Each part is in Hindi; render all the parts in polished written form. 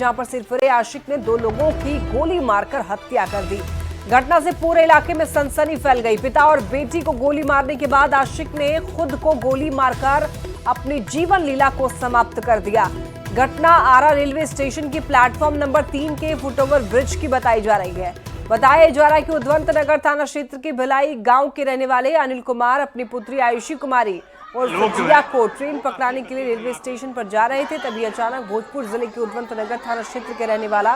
जहां पर सिरफिरे आशिक ने 2 लोगों की गोली मारकर हत्या कर दी। घटना से पूरे इलाके में सनसनी फैल गई। पिता और बेटी को गोली मारने के बाद आशिक ने खुद को गोली मारकर अपनी जीवन लीला को समाप्त कर दिया। घटना आरा रेलवे स्टेशन की प्लेटफॉर्म नंबर 3 के फुटओवर ब्रिज की बताई जा रही है। बताया जा रहा है कि उद्वंत नगर थाना क्षेत्र के भिलाई गांव के रहने वाले अनिल कुमार अपनी पुत्री आयुषी कुमारी और जिया को ट्रेन पकड़ाने के लिए रेलवे स्टेशन पर जा रहे थे। तभी अचानक भोजपुर जिले के उद्वंत नगर थाना क्षेत्र के रहने वाला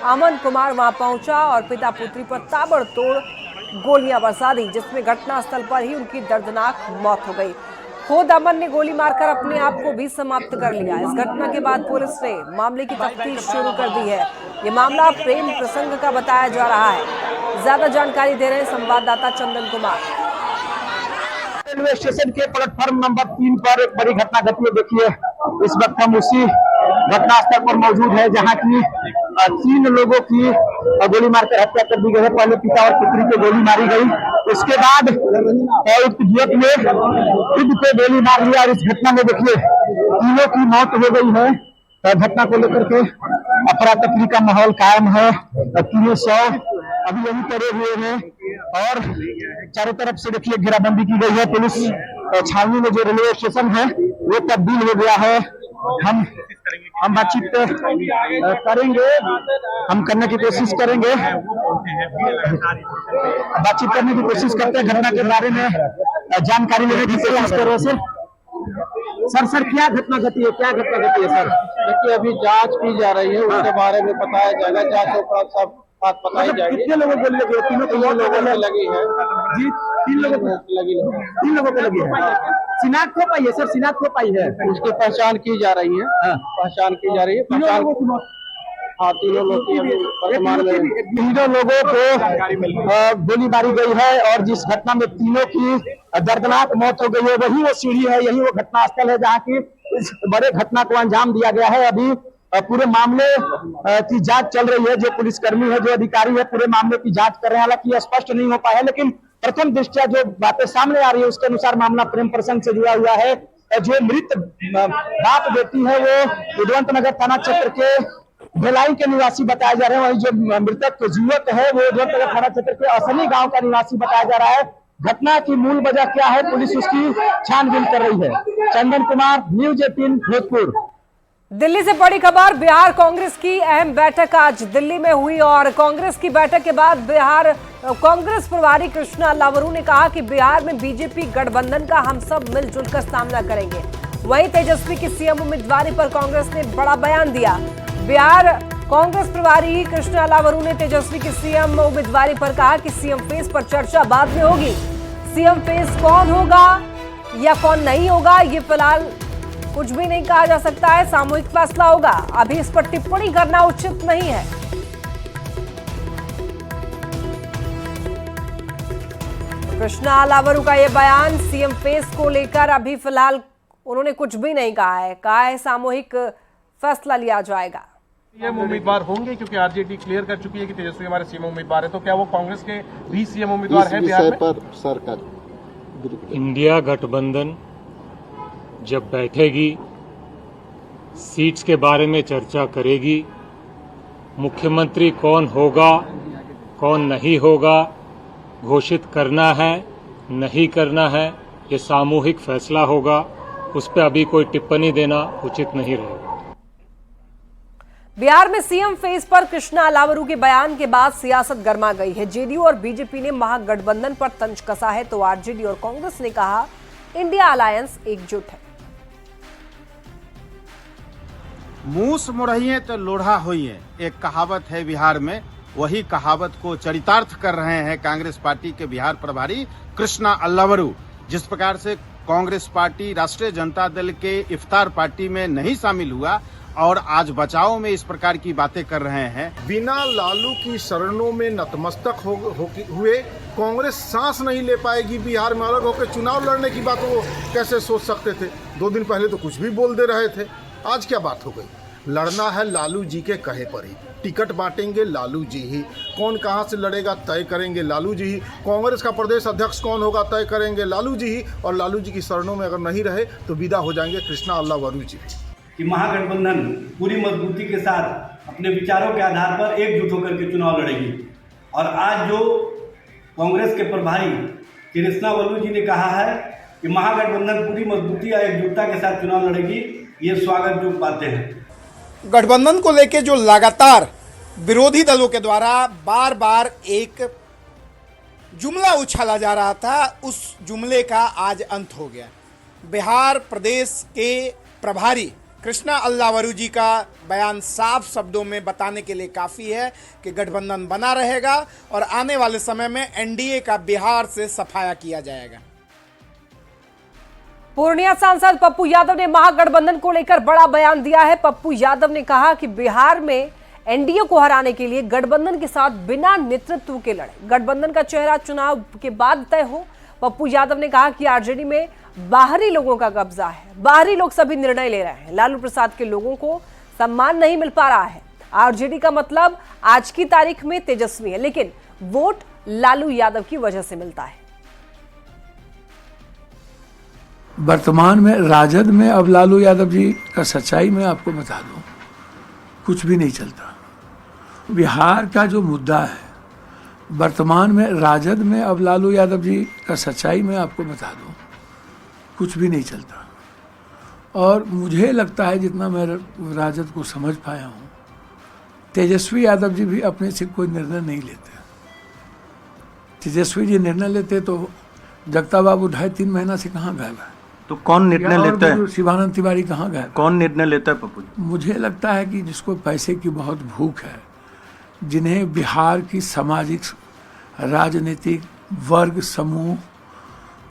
अमन कुमार वहां पहुंचा और पिता पुत्री पर ताबड़तोड़ गोलियां बरसा दी, जिसमें घटनास्थल पर ही उनकी दर्दनाक मौत हो गई। खुद अमन ने गोली मारकर अपने आप को भी समाप्त कर लिया। इस घटना के बाद पुलिस ने मामले की तफ्तीश शुरू कर दी है। ये मामला प्रेम प्रसंग का बताया जा रहा है। ज्यादा जानकारी दे रहे हैं संवाददाता चंदन कुमार। रेलवे स्टेशन के प्लेटफॉर्म नंबर 3 पर एक बड़ी घटना घटी है। देखिए, इस वक्त हम उसी घटनास्थल पर मौजूद है जहां की 3 लोगों की गोली मारकर हत्या कर दी गई है। पहले पिता और पुत्री को गोली मारी गई, उसके बाद उक्त युवक ने खुद को गोली मार लिया। और इस घटना में देखिए तीनों की मौत हो गई है। घटना को लेकर के अफरा तफरी का माहौल कायम है। तीनों शव अभी यही पड़े हुए हैं और चारों तरफ से देखिए घेराबंदी की गई है। पुलिस छावनी में जो रेलवे स्टेशन है वो तब्दील हो गया है। हम बातचीत करेंगे, हम करने की कोशिश करेंगे, बातचीत करने की कोशिश करते हैं। घटना के बारे में जानकारी लेने की कोशिश करो सर। क्या घटना घटी है, क्या घटना घटी है सर? देखिए, अभी जांच की जा रही है, उसके बारे में बताया जाएगा। जांच और सब बात बताई जाएगी। कितने लोगों को लगी है? तीनों लोगों को लगी है जी, 3 लोगों को लगी है। 3 लोगों को लगी है। शिनाख्त हो पाई है सर? शिनाख्त हो पाई है? उसकी पहचान की जा रही है। पहचान की जा रही है। तीनों लोगों की मौत? हाँ, तीनों लोग की वर्तमान में तीनों लोगों को गोली मारी गई है और जिस घटना में तीनों की दर्दनाक मौत हो गई है वही वो सीढ़ी है, यही वो घटनास्थल है जहाँ की इस बड़े घटना को अंजाम दिया गया है। अभी पूरे मामले की जांच चल रही है। जो पुलिसकर्मी है, जो अधिकारी है, पूरे मामले की जांच कर रहे हैं। हालांकि स्पष्ट नहीं हो पाया, लेकिन प्रथम दृष्टया जो बातें सामने आ रही है उसके अनुसार मामला प्रेम प्रसंग से जुड़ा हुआ है। जो मृत बाप बेटी है वो उद्वंत नगर थाना क्षेत्र के भिलाई के निवासी बताया जा रहे हैं। वही जो मृतक युवक है वो उद्वंत नगर थाना क्षेत्र के असली गांव का निवासी बताया जा रहा है। घटना की मूल वजह क्या है, पुलिस उसकी छानबीन कर रही है। चंदन कुमार, न्यूज 18 भोजपुर। दिल्ली से बड़ी खबर। बिहार कांग्रेस की अहम बैठक आज दिल्ली में हुई और कांग्रेस की बैठक के बाद बिहार कांग्रेस प्रभारी कृष्णा लावरू ने कहा कि बिहार में बीजेपी गठबंधन का हम सब मिलजुल कर सामना करेंगे। वहीं तेजस्वी की सीएम उम्मीदवारी पर कांग्रेस ने बड़ा बयान दिया। बिहार कांग्रेस प्रभारी कृष्णा लावरू ने तेजस्वी की सीएम उम्मीदवारी पर कहा कि सीएम फेस पर चर्चा बाद में होगी। सीएम फेस कौन होगा या कौन नहीं होगा ये फिलहाल कुछ भी नहीं कहा जा सकता है, सामूहिक फैसला होगा। अभी इस पर टिप्पणी करना उचित नहीं है। कृष्णा लावरू का यह बयान सीएम फेस को लेकर अभी फिलहाल उन्होंने कुछ भी नहीं कहा है सामूहिक फैसला लिया जाएगा। सीएम उम्मीदवार होंगे क्योंकि आरजेडी क्लियर कर चुकी है कि तेजस्वी हमारे सीएम उम्मीदवार है, तो क्या वो कांग्रेस के भी सीएम उम्मीदवार है बिहार में? पर सरकार इंडिया गठबंधन जब बैठेगी, सीट्स के बारे में चर्चा करेगी, मुख्यमंत्री कौन होगा कौन नहीं होगा घोषित करना है नहीं करना है, ये सामूहिक फैसला होगा। उस पर अभी कोई टिप्पणी देना उचित नहीं रहेगा। बिहार में सीएम फेस पर कृष्णा लावरू के बयान के बाद सियासत गर्मा गई है। जेडीयू और बीजेपी ने महागठबंधन पर तंज कसा है तो आरजेडी और कांग्रेस ने कहा इंडिया अलायंस एकजुट है। मूस मुड़हिए तो लोढ़ा होइए, एक कहावत है बिहार में। वही कहावत को चरितार्थ कर रहे हैं कांग्रेस पार्टी के बिहार प्रभारी कृष्णा लावरू। जिस प्रकार से कांग्रेस पार्टी राष्ट्रीय जनता दल के इफ्तार पार्टी में नहीं शामिल हुआ और आज बचाव में इस प्रकार की बातें कर रहे हैं। बिना लालू की शरणों में नतमस्तक हुए कांग्रेस सांस नहीं ले पाएगी। बिहार में अलग होकर चुनाव लड़ने की बात वो कैसे सोच सकते थे? 2 दिन पहले तो कुछ भी बोल दे रहे थे, आज क्या बात हो गई? लड़ना है लालू जी के कहे पर ही, टिकट बांटेंगे लालू जी ही, कौन कहां से लड़ेगा तय करेंगे लालू जी ही, कांग्रेस का प्रदेश अध्यक्ष कौन होगा तय करेंगे लालू जी ही, और लालू जी की शरणों में अगर नहीं रहे तो विदा हो जाएंगे कृष्णा लावरू जी। कि महागठबंधन पूरी मजबूती के साथ अपने विचारों के आधार पर एकजुट होकर के चुनाव लड़ेगी। और आज जो कांग्रेस के प्रभारी कृष्णा वल्लू जी ने कहा है कि महागठबंधन पूरी मजबूती और एकजुटता के साथ चुनाव लड़ेगी, ये स्वागत योग्य बातें हैं। गठबंधन को लेकर जो लगातार विरोधी दलों के द्वारा बार बार एक जुमला उछाला जा रहा था, उस जुमले का आज अंत हो गया। बिहार प्रदेश के प्रभारी कृष्णा अल्लावरू जी का बयान साफ शब्दों में बताने के लिए काफ़ी है कि गठबंधन बना रहेगा और आने वाले समय में एनडीए का बिहार से सफाया किया जाएगा। पूर्णिया सांसद पप्पू यादव ने महागठबंधन को लेकर बड़ा बयान दिया है। पप्पू यादव ने कहा कि बिहार में एनडीए को हराने के लिए गठबंधन के साथ बिना नेतृत्व के लड़े। गठबंधन का चेहरा चुनाव के बाद तय हो। पप्पू यादव ने कहा कि आरजेडी में बाहरी लोगों का कब्जा है, बाहरी लोग सभी निर्णय ले रहे हैं। लालू प्रसाद के लोगों को सम्मान नहीं मिल पा रहा है। आरजेडी का मतलब आज की तारीख में तेजस्वी है, लेकिन वोट लालू यादव की वजह से मिलता है। वर्तमान में राजद में अब लालू यादव जी का सच्चाई मैं आपको बता दूं, कुछ भी नहीं चलता। बिहार का जो मुद्दा है, वर्तमान में राजद में अब लालू यादव जी का सच्चाई मैं आपको बता दूं, कुछ भी नहीं चलता। और मुझे लगता है जितना मैं राजद को समझ पाया हूँ, तेजस्वी यादव जी भी अपने से कोई निर्णय नहीं लेते। तेजस्वी जी निर्णय लेते तो जगता बाबू 2.5-3 महीना से कहाँ गायब है? तो कौन निर्णय लेता है? शिवानंद तिवारी कहाँ गए? कौन निर्णय लेता है पप्पू? मुझे लगता है कि जिसको पैसे की बहुत भूख है, जिन्हें बिहार की सामाजिक राजनीतिक वर्ग समूह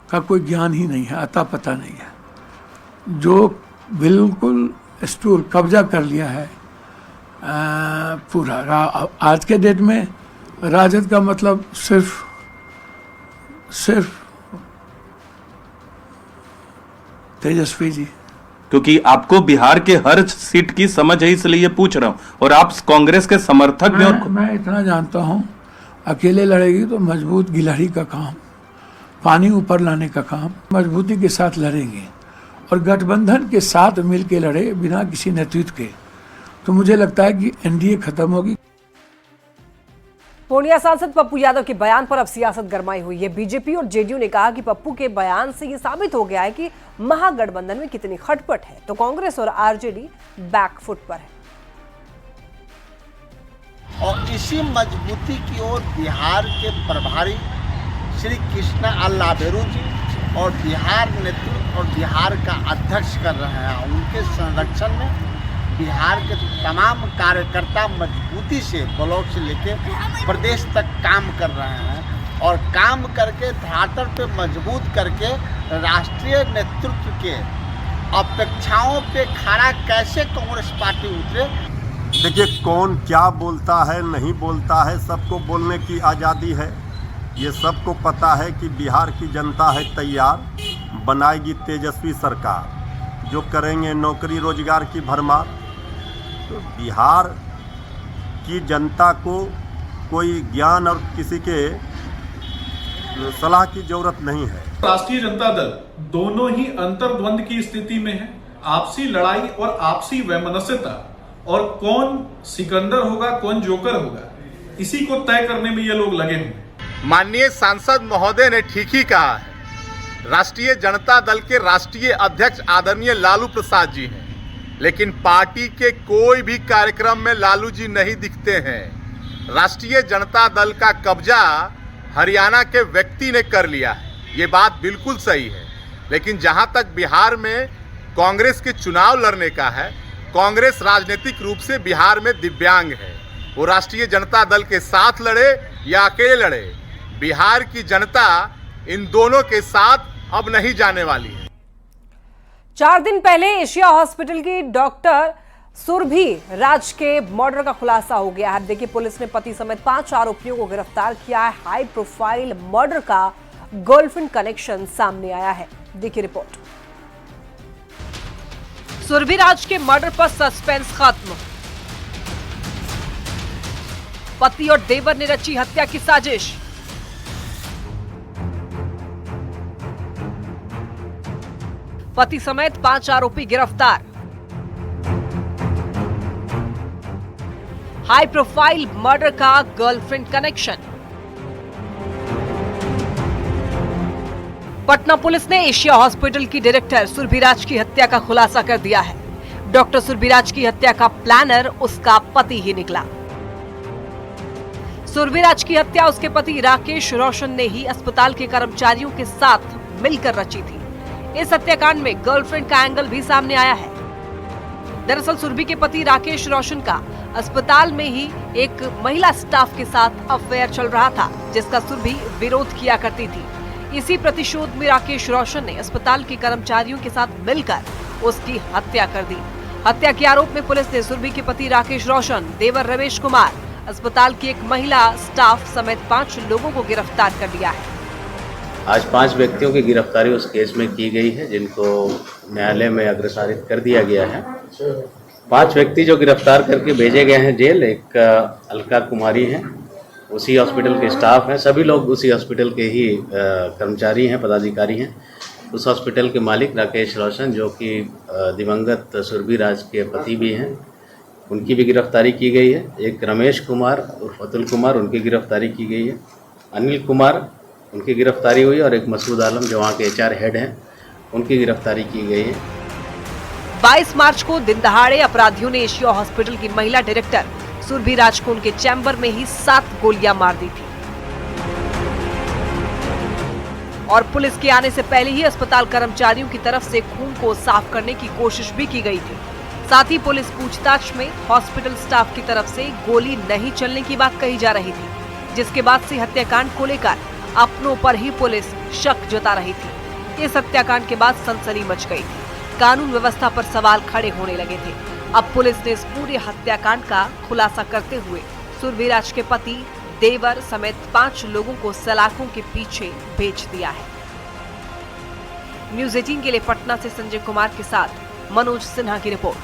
का कोई ज्ञान ही नहीं है, अता पता नहीं है, जो बिल्कुल स्टूल कब्जा कर लिया है पूरा। आज के डेट में राजद का मतलब सिर्फ तेजस्वी जी। क्योंकि आपको बिहार के हर सीट की समझ है, इसलिए पूछ रहा हूं। और आप कांग्रेस के समर्थक भी। और मैं इतना जानता हूं, अकेले लड़ेगी तो मजबूत गिलहरी का काम, पानी ऊपर लाने का काम, मजबूती के साथ लड़ेंगे। और गठबंधन के साथ मिलकर लड़े बिना किसी नेतृत्व के, तो मुझे लगता है कि एनडीए खत्म होगी। पूर्णिया सांसद पप्पू यादव के बयान पर अब सियासत गरमाई हुई है। बीजेपी और जेडीयू ने कहा कि पप्पू के बयान से ये साबित हो गया है कि महागठबंधन में कितनी खटपट है, तो कांग्रेस और आरजेडी बैकफुट पर है। और इसी मजबूती की ओर बिहार के प्रभारी श्री कृष्णा अल्लावरू जी और बिहार नेतृत्व और बिहार का अध्यक्ष कर रहे हैं। उनके संरक्षण में बिहार के तमाम कार्यकर्ता मजबूती से ब्लॉक से लेकर प्रदेश तक काम कर रहे हैं और काम करके धरातल पे मजबूत करके राष्ट्रीय नेतृत्व के अपेक्षाओं पे खड़ा कैसे कांग्रेस पार्टी उतरे। देखिए, कौन क्या बोलता है नहीं बोलता है, सबको बोलने की आज़ादी है। ये सबको पता है कि बिहार की जनता है तैयार, बनाएगी तेजस्वी सरकार, जो करेंगे नौकरी रोजगार की भरमार। तो बिहार की जनता को कोई ज्ञान और किसी के सलाह की जरूरत नहीं है। राष्ट्रीय जनता दल दोनों ही अंतर्द्वंद की स्थिति में है। आपसी लड़ाई और आपसी वैमनस्यता, और कौन सिकंदर होगा कौन जोकर होगा, इसी को तय करने में ये लोग लगे हुए। माननीय सांसद महोदय ने ठीक ही कहा है। राष्ट्रीय जनता दल के राष्ट्रीय अध्यक्ष आदरणीय लालू प्रसाद जी हैं, लेकिन पार्टी के कोई भी कार्यक्रम में लालू जी नहीं दिखते हैं। राष्ट्रीय जनता दल का कब्जा हरियाणा के व्यक्ति ने कर लिया है, ये बात बिल्कुल सही है। लेकिन जहां तक बिहार में कांग्रेस के चुनाव लड़ने का है, कांग्रेस राजनीतिक रूप से बिहार में दिव्यांग है। वो राष्ट्रीय जनता दल के साथ लड़े या अकेले लड़े, बिहार की जनता इन दोनों के साथ अब नहीं जाने वाली है। 4 दिन पहले एशिया हॉस्पिटल की डॉक्टर सुरभि राज के मर्डर का खुलासा हो गया है। देखिए, पुलिस ने पति समेत 5 आरोपियों को गिरफ्तार किया है। हाई प्रोफाइल मर्डर का गर्लफ्रेंड कनेक्शन सामने आया है। देखिए रिपोर्ट। सुरभि राज के मर्डर पर सस्पेंस खत्म। पति और देवर ने रची हत्या की साजिश। पति समेत 5 आरोपी गिरफ्तार। हाई प्रोफाइल मर्डर का गर्लफ्रेंड कनेक्शन। पटना पुलिस ने एशिया हॉस्पिटल की डायरेक्टर सुरभिराज की हत्या का खुलासा कर दिया है। डॉक्टर सुरभिराज की हत्या का प्लानर उसका पति ही निकला। सुरभिराज की हत्या उसके पति राकेश रोशन ने ही अस्पताल के कर्मचारियों के साथ मिलकर रची थी। इस हत्याकांड में गर्लफ्रेंड का एंगल भी सामने आया है। दरअसल सुरभि के पति राकेश रोशन का अस्पताल में ही एक महिला स्टाफ के साथ अफेयर चल रहा था, जिसका सुरभि विरोध किया करती थी। इसी प्रतिशोध में राकेश रोशन ने अस्पताल के कर्मचारियों के साथ मिलकर उसकी हत्या कर दी। हत्या के आरोप में पुलिस ने सुरभि के पति राकेश रोशन, देवर रमेश कुमार, अस्पताल की एक महिला स्टाफ समेत 5 लोगों को गिरफ्तार कर लिया है। आज 5 व्यक्तियों की गिरफ्तारी उस केस में की गई है, जिनको न्यायालय में अग्रसारित कर दिया गया है। 5 व्यक्ति जो गिरफ्तार करके भेजे गए हैं जेल, एक अलका कुमारी हैं, उसी हॉस्पिटल के स्टाफ हैं, सभी लोग उसी हॉस्पिटल के ही कर्मचारी हैं, पदाधिकारी हैं। उस हॉस्पिटल के मालिक राकेश रोशन, जो कि दिवंगत सुरभिराज के पति भी हैं, उनकी भी गिरफ्तारी की गई है। एक रमेश कुमार उर्फ अतुल कुमार, उनकी गिरफ्तारी की गई है। अनिल कुमार, उनकी गिरफ्तारी हुई, और एक मसूद आलम जो वहाँ के HR हेड हैं, उनकी गिरफ्तारी की गई है। 22 मार्च को दिन दहाड़े अपराधियों ने एशिया हॉस्पिटल की महिला डायरेक्टर सुरभिराज को उनके चैम्बर में ही 7 गोलियां मार दी थी और पुलिस के आने से पहले ही अस्पताल कर्मचारियों की तरफ से खून को साफ करने की कोशिश भी की गई थी। साथ ही पुलिस पूछताछ में हॉस्पिटल स्टाफ की तरफ से गोली नहीं चलने की बात कही जा रही थी, जिसके बाद से हत्याकांड को लेकर अपनों पर ही पुलिस शक जता रही थी। इस हत्याकांड के बाद सनसनी मच गई थी, कानून व्यवस्था पर सवाल खड़े होने लगे थे। अब पुलिस ने इस पूरे हत्याकांड का खुलासा करते हुए सुरभिराज के पति, देवर समेत 5 लोगों को सलाखों के पीछे भेज दिया है। न्यूज़ 18 के लिए पटना से संजय कुमार के साथ मनोज सिन्हा की रिपोर्ट।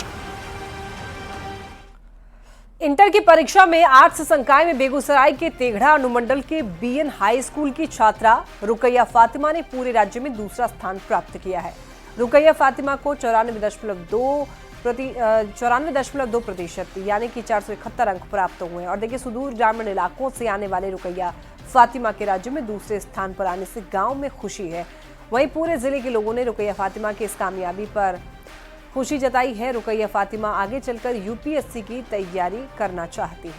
इंटर की परीक्षा में आर्ट्स संकाय में बेगूसराय के तेघड़ा अनुमंडल के BN हाई स्कूल की छात्रा रुकैया फातिमा ने पूरे राज्य में दूसरा स्थान प्राप्त किया है। रुकैया फातिमा को 94.2% यानी कि 471 अंक प्राप्त हुए हैं। और देखिए, सुदूर ग्रामीण इलाकों से आने वाले रुकैया फातिमा के राज्य में दूसरे स्थान पर आने से गांव में खुशी है। वहीं पूरे जिले के लोगों ने रुकैया फातिमा की इस कामयाबी पर खुशी जताई है। रुकैया फातिमा आगे चलकर UPSC की तैयारी करना चाहती है।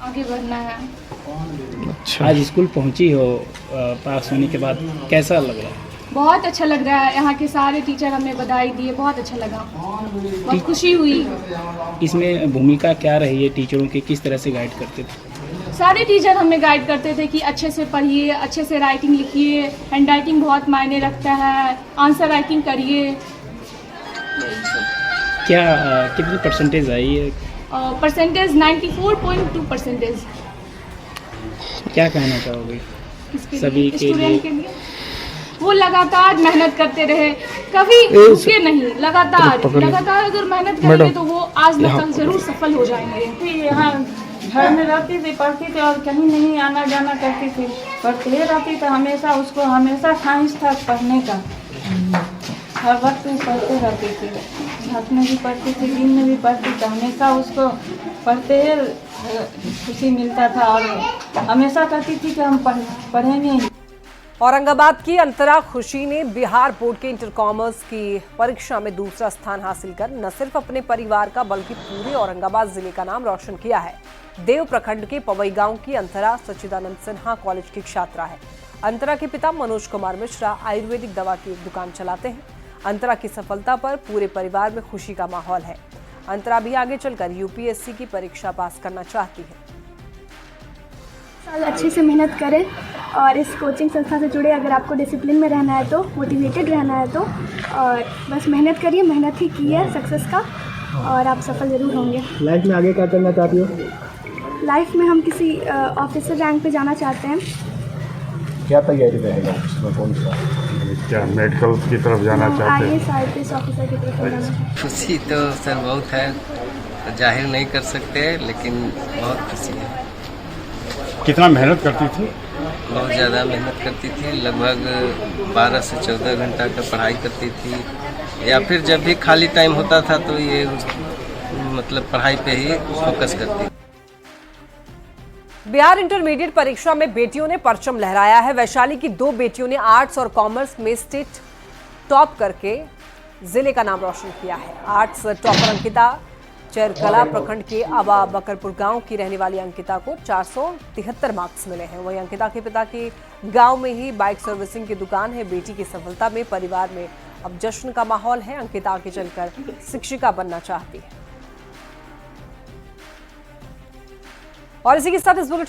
आगे बढ़ना है। अच्छा। आज स्कूल पहुंची हो पास होने के बाद, कैसा लग रहा है? बहुत अच्छा लग रहा है। यहाँ के सारे टीचर हमें बधाई दिए, बहुत अच्छा लगा, बहुत खुशी हुई। इसमें भूमिका क्या रही है टीचरों की, किस तरह से गाइड करते थे? सारे टीचर हमें गाइड करते थे कि अच्छे से पढ़िए, अच्छे से राइटिंग लिखिए, हैंड राइटिंग बहुत मायने रखता है, आंसर राइटिंग करिए। क्या कितनी परसेंटेज आई है? परसेंटेज 94.2%। क्या कहना चाहोगे सभी के लिए? वो लगातार मेहनत करते रहे, कभी रुके नहीं, लगातार अगर मेहनत करेंगे तो वो आज न कल जरूर सफल हो जाएंगे। यहाँ घर में रहती थी, पढ़ती थी और कहीं नहीं आना जाना करती थी, पढ़ते रहती तो हमेशा उसको हमेशा ख्वाहिश था पढ़ने का। हर वक्त पढ़ते रहती थी, रात में भी पढ़ती थी, दिन में भी पढ़ती थी, हमेशा उसको पढ़ते खुशी मिलता था और हमेशा कहती थी कि हम पढ़ेंगे। औरंगाबाद की अंतरा खुशी ने बिहार बोर्ड के इंटर कॉमर्स की परीक्षा में दूसरा स्थान हासिल कर न सिर्फ अपने परिवार का बल्कि पूरे औरंगाबाद जिले का नाम रोशन किया है। देव प्रखंड के पवई गांव की अंतरा सच्चिदानंद सिन्हा कॉलेज की छात्रा है। अंतरा के पिता मनोज कुमार मिश्रा आयुर्वेदिक दवा की एक दुकान चलाते हैं। अंतरा की सफलता पर पूरे परिवार में खुशी का माहौल है। अंतरा भी आगे चलकर UPSC की परीक्षा पास करना चाहती है। साल अच्छे से मेहनत करें और इस कोचिंग संस्था से जुड़े। अगर आपको डिसिप्लिन में रहना है तो, मोटिवेटेड रहना है तो, और बस मेहनत करिए, मेहनत ही की है सक्सेस का, और आप सफल जरूर होंगे। लाइफ में आगे क्या करना चाहती हो? लाइफ में हम किसी ऑफिसर रैंक पे जाना चाहते हैं। क्या तैयारी रहेगा उसमें, कौन सा? क्या मेडिकल की तरफ जाना चाहते हैं? IAS ऑफिसर की तरफ जाना चाहते हैं। खुशी तो सर बहुत है, जाहिर नहीं कर सकते, लेकिन बहुत खुशी है। कितना मेहनत करती थी? बहुत ज़्यादा मेहनत करती थी, लगभग 12 से 14 घंटा का पढ़ाई करती थी, या फिर जब भी खाली टाइम होता था तो ये मतलब पढ़ाई पे ही फोकस करती है। बिहार इंटरमीडिएट परीक्षा में बेटियों ने परचम लहराया है। वैशाली की 2 बेटियों ने आर्ट्स और कॉमर्स में स्टेट टॉप करके जिले का नाम रोशन किया है। आर्ट्स टॉपर अंकिता चरकला प्रखंड के आबा बकरपुर गांव की रहने वाली अंकिता को 473 मार्क्स मिले हैं। वहीं अंकिता के पिता के गांव में ही बाइक सर्विसिंग की दुकान है। बेटी की सफलता में परिवार में अब जश्न का माहौल है। अंकिता आगे चलकर शिक्षिका बनना चाहती है। और इसी के साथ इस बुलेटिन